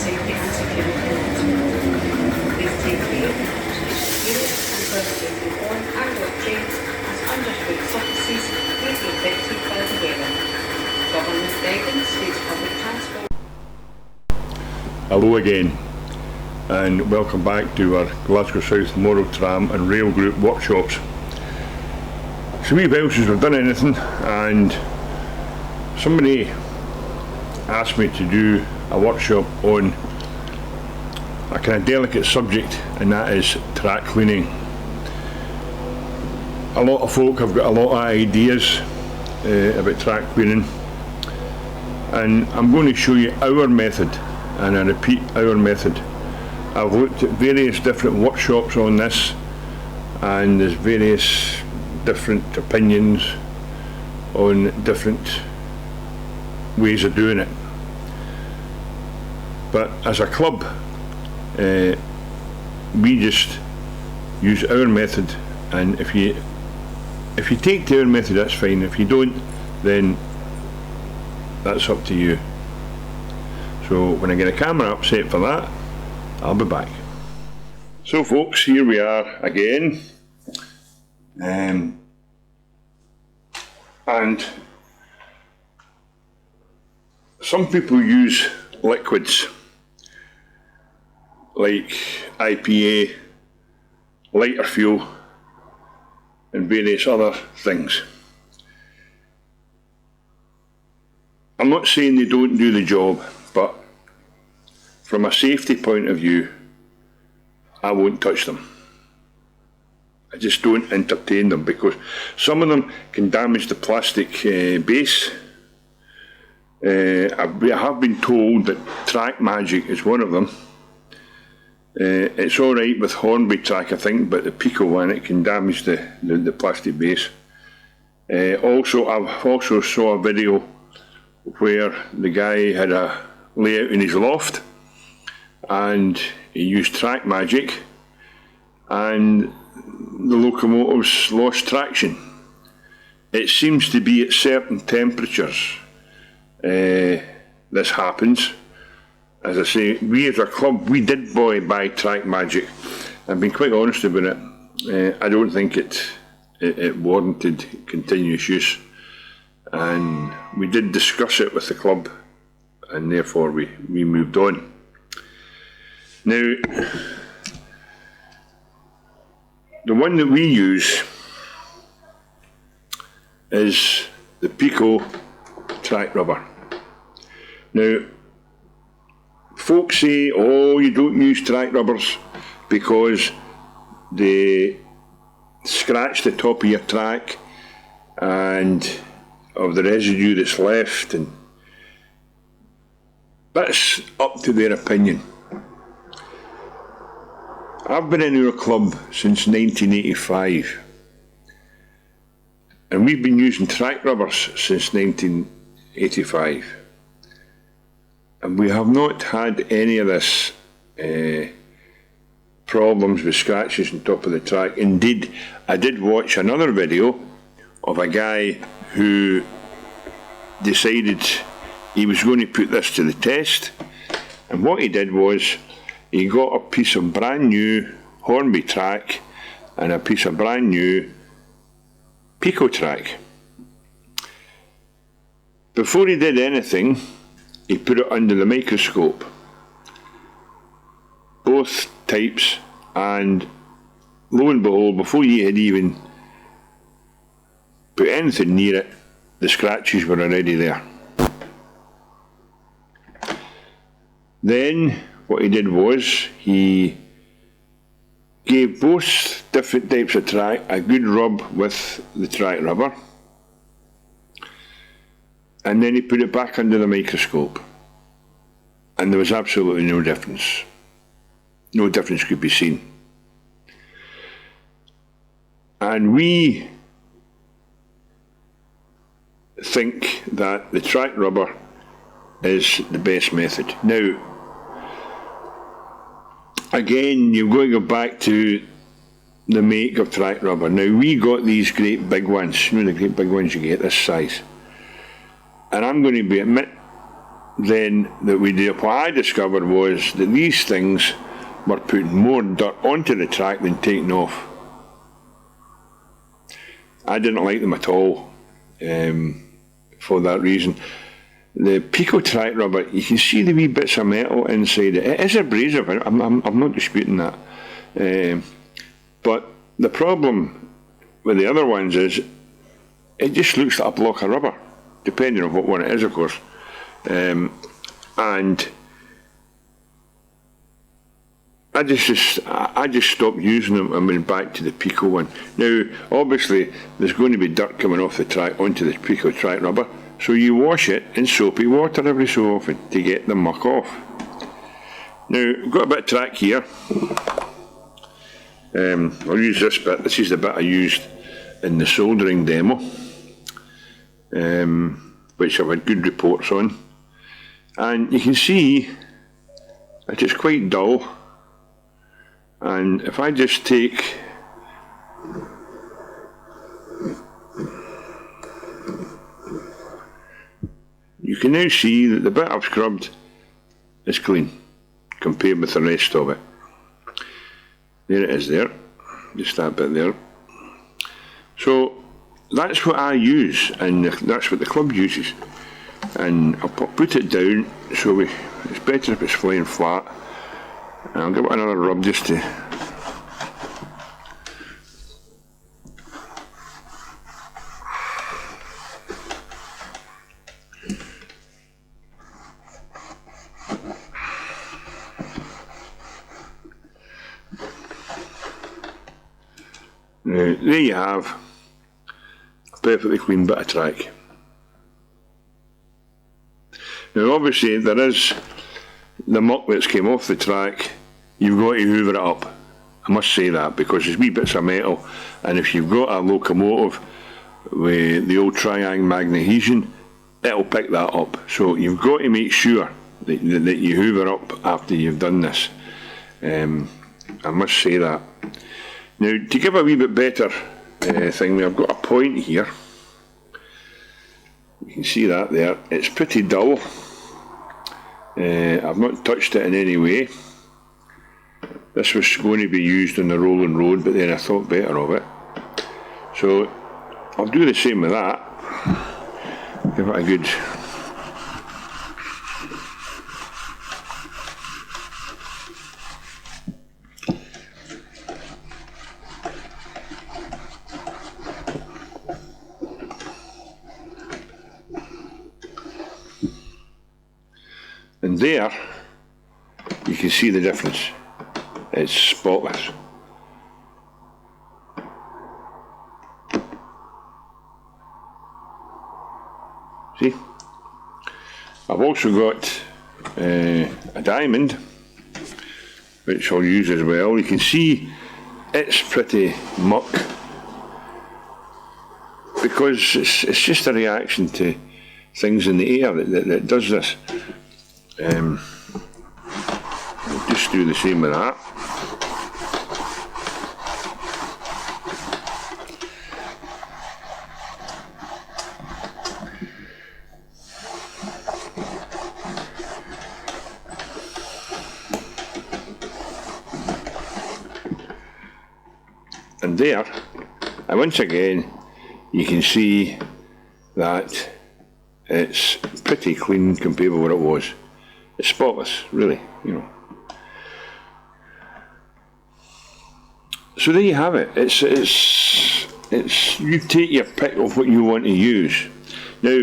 safety and security net. Please take care to use and whether your own and or trains as underfoot surfaces may be affected by the weather. Government guidance states public transport. Hello again, and welcome back to our Glasgow South Moral Tram and Rail Group workshops. So we've since we've done anything, and somebody asked me to do a workshop on a kind of delicate subject, and that is track cleaning. A lot of folk have got a lot of ideas about track cleaning, and I'm going to show you our method, and I repeat, our method. I've looked at various different workshops on this, and there's various different opinions on different ways of doing it. But as a club, we just use our method, and if you take to our method, that's fine. If you don't, then that's up to you. So when I get a camera up set for that, I'll be back. So folks, here we are again, and some people use liquids like IPA, lighter fuel, and various other things. I'm not saying they don't do the job, but from a safety point of view, I won't touch them. I just don't entertain them, because some of them can damage the plastic base. I have been told that Track Magic is one of them. It's alright with Hornby track, I think, but the Pico one, it can damage the plastic base. I've also saw a video where the guy had a layout in his loft, and he used Track Magic, and the locomotives lost traction. It seems to be at certain temperatures this happens. As I say, we as a club, we did buy Track Magic. I've been quite honest about it. I don't think it warranted continuous use, and we did discuss it with the club, and therefore we moved on. Now, the one that we use is the Pico track rubber. Now, folks say, oh, you don't use track rubbers because they scratch the top of your track and of the residue that's left, and that's up to their opinion. I've been in our club since 1985, and we've been using track rubbers since 1985, and we have not had any of this problems with scratches on top of the track. Indeed, I did watch another video of a guy who decided he was going to put this to the test, and what he did was he got a piece of brand new Hornby track and a piece of brand new Pico track. Before he did anything, he put it under the microscope, both types, and lo and behold, before he had even put anything near it, the scratches were already there. Then what he did was he gave both different types of track a good rub with the track rubber, and then he put it back under the microscope, and there was absolutely no difference. No difference could be seen. And we think that the track rubber is the best method. Now, again, you've got to go back to the make of track rubber. Now, we got these great big ones, you know, the great big ones you get this size. And I'm going to admit then that we do, what I discovered was that these things were putting more dirt onto the track than taking off. I didn't like them at all, for that reason. The Pico track rubber, you can see the wee bits of metal inside it. It is abrasive, I'm not disputing that. But the problem with the other ones is, it just looks like a block of rubber, depending on what one it is, of course. And I just stopped using them and went back to the Pico one. Now, obviously, there's going to be dirt coming off the track onto the Pico track rubber, so you wash it in soapy water every so often to get the muck off. Now, I've got a bit of track here. I'll use this bit. This is the bit I used in the soldering demo, which I've had good reports on. And you can see that it's quite dull. And if I just take you can now see that the bit I've scrubbed is clean compared with the rest of it. There it is there, just that bit there. So that's what I use, and that's what the club uses. And I'll put it down so it's better if it's flying flat. And I'll give it another rub just to now, there you have a perfectly clean bit of track. Now obviously there is the muck that's came off the track. You've got to hoover it up. I must say that, because there's wee bits of metal, and if you've got a locomotive with the old triangle magnesium, it'll pick that up. So you've got to make sure that you hoover up after you've done this. I must say that. Now, to give a wee bit better thing, I've got a point here. You can see that there. It's pretty dull. I've not touched it in any way. This was going to be used on the rolling road, but then I thought better of it. So I'll do the same with that. Give it a good and there you can see the difference. It's spotless. See? I've also got a diamond, which I'll use as well. You can see it's pretty muck, because it's just a reaction to things in the air that does this. I'll just do the same with that. And there, and once again, you can see that it's pretty clean compared with what it was. It's spotless, really, you know. So there you have it. It's you take your pick of what you want to use. Now,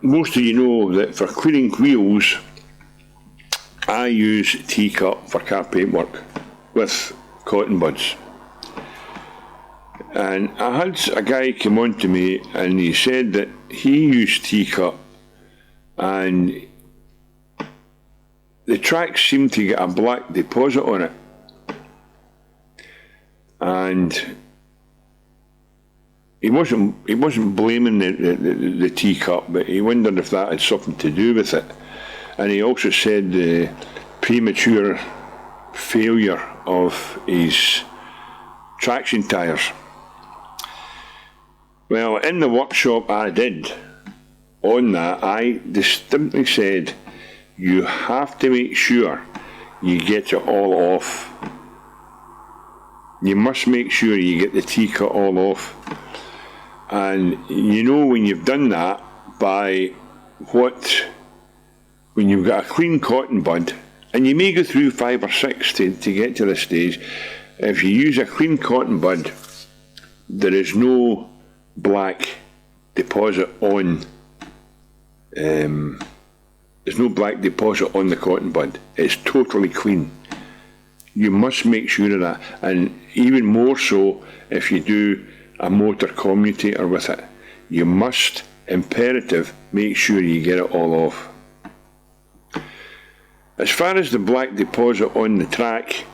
most of you know that for cleaning wheels, I use teacup for car paintwork with cotton buds. And I had a guy come on to me and he said that he used teacup and the tracks seemed to get a black deposit on it. And he wasn't blaming the teacup, but he wondered if that had something to do with it. And he also said the premature failure of his traction tyres. Well, in the workshop I did, on that, I distinctly said, you have to make sure you get it all off. You must make sure you get the T-cut all off. And you know when you've done that by when you've got a clean cotton bud, and you may go through 5 or 6 to get to this stage. If you use a clean cotton bud, there is no black deposit on there's no black deposit on the cotton bud. It's totally clean. You must make sure of that, and even more so if you do a motor commutator with it. You must, imperative, make sure you get it all off. As far as the black deposit on the track,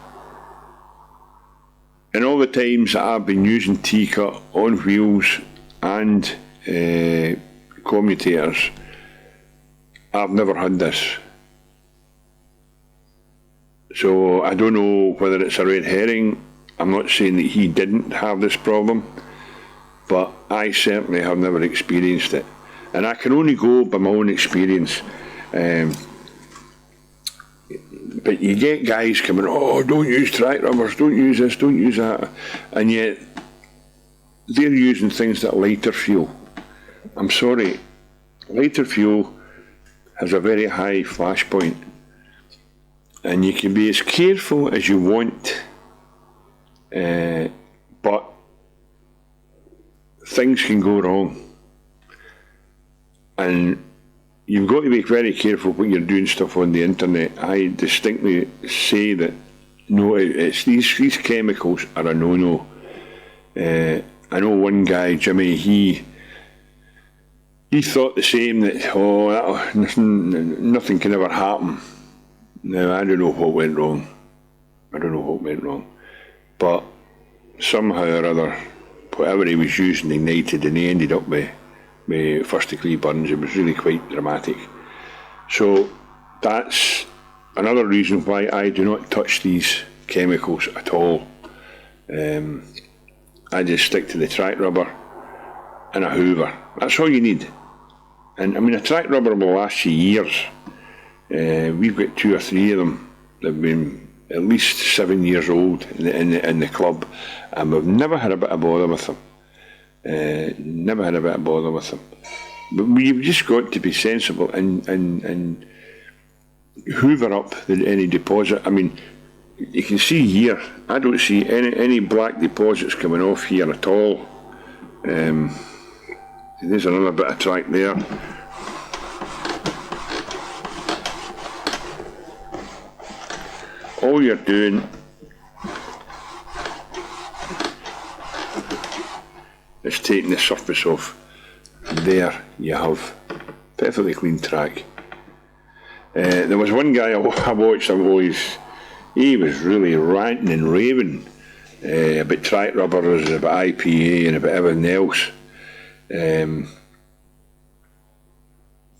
in all the times that I've been using T-cut on wheels and commutators, I've never had this. So I don't know whether it's a red herring. I'm not saying that he didn't have this problem, but I certainly have never experienced it. And I can only go by my own experience. But you get guys coming, oh, don't use track rubbers, don't use this, don't use that. And yet, they're using things that lighter fuel. I'm sorry, lighter fuel has a very high flash point. And you can be as careful as you want, but things can go wrong. And you've got to be very careful when you're doing stuff on the internet. I distinctly say that no, it's these chemicals are a no-no. I know one guy, Jimmy, he thought the same, that nothing can ever happen. Now, I don't know what went wrong. But somehow or other, whatever he was using ignited, and he ended up with first-degree burns. It was really quite dramatic. So that's another reason why I do not touch these chemicals at all. I just stick to the track rubber and a hoover. That's all you need. And I mean, a track rubber will last you years. We've got 2 or 3 of them that have been at least 7 years old in the club, and we've never had a bit of bother with them. But we've just got to be sensible and hoover up any deposit. I mean, you can see here, I don't see any black deposits coming off here at all. There's another bit of track there. All you're doing is taking the surface off. There you have perfectly clean track. There was one guy I watched, he was really ranting and raving about track rubbers, about IPA and about everything else.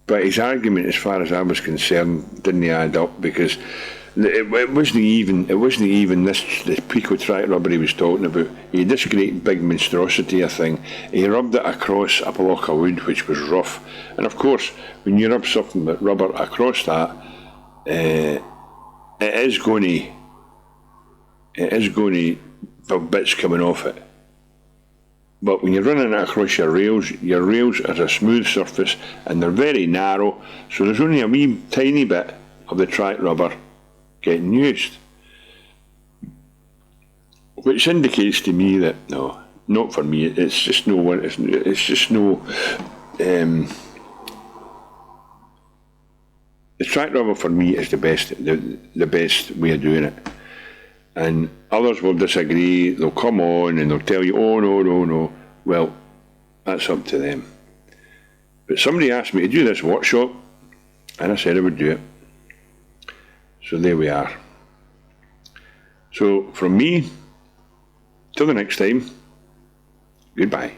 But his argument, as far as I was concerned, didn't add up, because it wasn't even this Pico track rubber he was talking about. He had this great big monstrosity of thing. He rubbed it across a block of wood which was rough, and of course when you rub something with rubber across that, it is going to have bits coming off it. But when you're running it across your rails are a smooth surface and they're very narrow, so there's only a wee tiny bit of the track rubber getting used, which indicates to me that no, not for me. It's just no. It's just no. The track rubber for me is the best way of doing it, and others will disagree. They'll come on and they'll tell you, oh no. Well, that's up to them. But somebody asked me to do this workshop, and I said I would do it. So there we are. So from me, till the next time, goodbye.